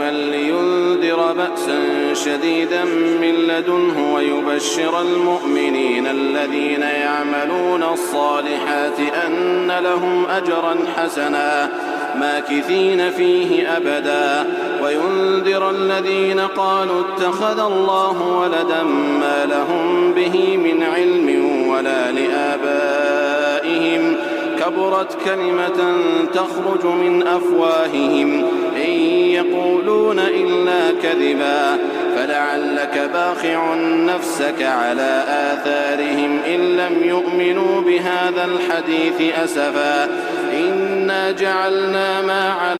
قريبا لينذر بأسا شديدا من لدنه ويبشر المؤمنين الذين يعملون الصالحات أن لهم أجرا حسنا ماكثين فيه أبدا وينذر الذين قالوا اتخذ الله ولدا ما لهم به من علم ولا لآبائهم كبرت كلمة تخرج من أفواههم إن يقولون إلا كذبا فلعلك باخع نفسك على آثارهم إن لم يؤمنوا بهذا الحديث أسفا إنا جعلنا ما على